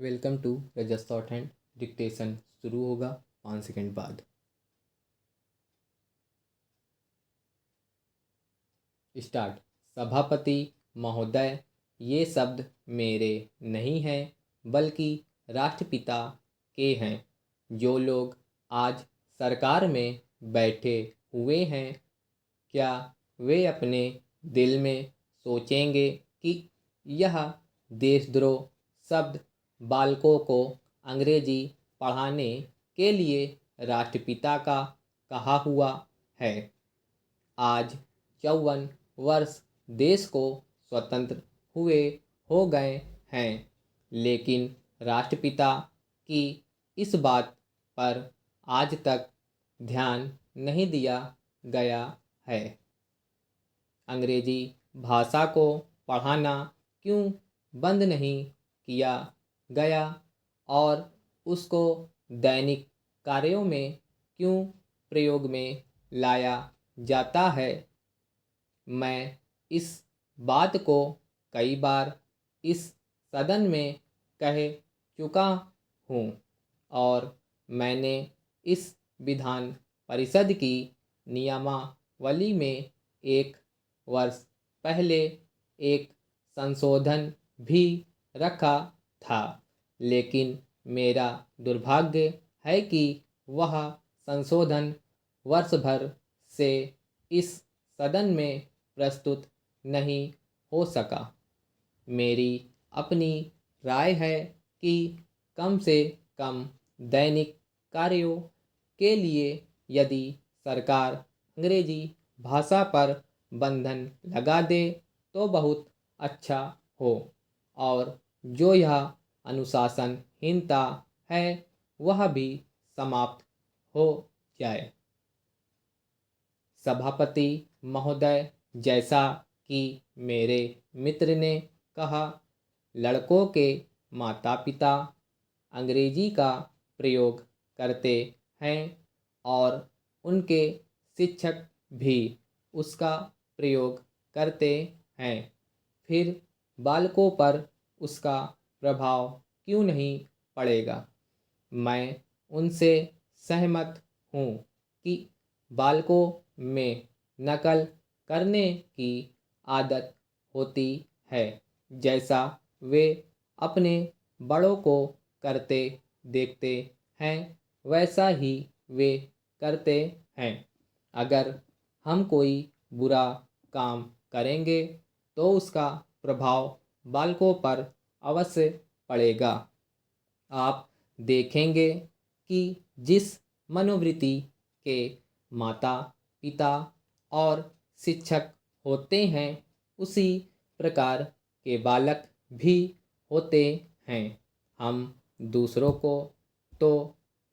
Welcome to Rajas thought and dictation शुरू होगा 5 second बाद। स्टार्ट। सभापति महोदय, ये शब्द मेरे नहीं हैं बल्कि राष्ट्रपिता के हैं। जो लोग आज सरकार में बैठे हुए हैं, क्या वे अपने दिल में सोचेंगे कि यह देशद्रोह शब्द बालकों को अंग्रेजी पढ़ाने के लिए राष्ट्रपिता का कहा हुआ है? आज 54 वर्ष देश को स्वतंत्र हुए हो गए हैं, लेकिन राष्ट्रपिता की इस बात पर आज तक ध्यान नहीं दिया गया है। अंग्रेजी भाषा को पढ़ाना क्यों बंद नहीं किया गया और उसको दैनिक कार्यों में क्यों प्रयोग में लाया जाता है? मैं इस बात को कई बार इस सदन में कह चुका हूँ और मैंने इस विधान परिषद की नियमावली में 1 वर्ष पहले एक संशोधन भी रखा था, लेकिन मेरा दुर्भाग्य है कि वह संशोधन वर्ष भर से इस सदन में प्रस्तुत नहीं हो सका। मेरी अपनी राय है कि कम से कम दैनिक कार्यों के लिए यदि सरकार अंग्रेजी भाषा पर बंधन लगा दे तो बहुत अच्छा हो, और जो यह अनुशासनहीनता है वह भी समाप्त हो जाए। सभापति महोदय, जैसा कि मेरे मित्र ने कहा, लड़कों के माता पिता अंग्रेजी का प्रयोग करते हैं और उनके शिक्षक भी उसका प्रयोग करते हैं। फिर बालकों पर उसका प्रभाव क्यों नहीं पड़ेगा? मैं उनसे सहमत हूँ कि बालकों में नकल करने की आदत होती है, जैसा वे अपने बड़ों को करते देखते हैं वैसा ही वे करते हैं। अगर हम कोई बुरा काम करेंगे तो उसका प्रभाव बालकों पर अवश्य पड़ेगा। आप देखेंगे कि जिस मनोवृत्ति के माता पिता और शिक्षक होते हैं उसी प्रकार के बालक भी होते हैं। हम दूसरों को तो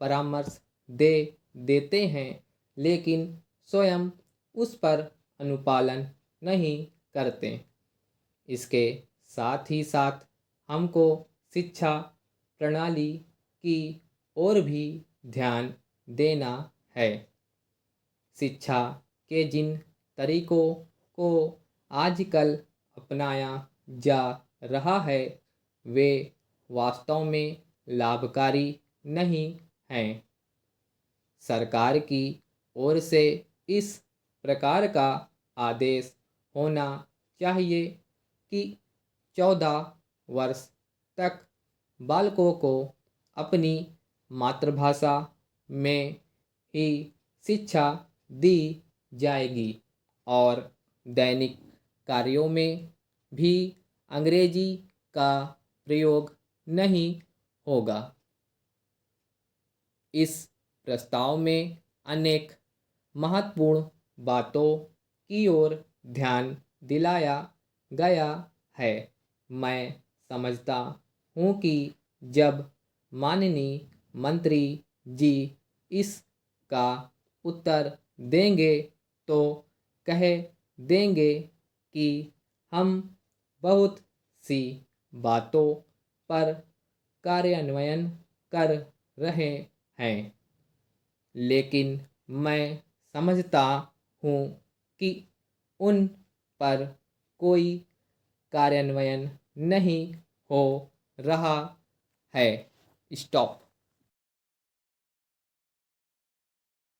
परामर्श दे देते हैं, लेकिन स्वयं उस पर अनुपालन नहीं करते। इसके साथ ही साथ हमको शिक्षा प्रणाली की ओर भी ध्यान देना है। शिक्षा के जिन तरीकों को आजकल अपनाया जा रहा है वे वास्तव में लाभकारी नहीं हैं। सरकार की ओर से इस प्रकार का आदेश होना चाहिए कि 14 वर्ष तक बालकों को अपनी मातृभाषा में ही शिक्षा दी जाएगी और दैनिक कार्यों में भी अंग्रेजी का प्रयोग नहीं होगा। इस प्रस्ताव में अनेक महत्वपूर्ण बातों की ओर ध्यान दिलाया गया है। मैं समझता हूँ कि जब माननीय मंत्री जी इसका उत्तर देंगे तो कह देंगे कि हम बहुत सी बातों पर कार्यान्वयन कर रहे हैं, लेकिन मैं समझता हूँ कि उन पर कोई कार्यान्वयन नहीं हो रहा है। स्टॉप।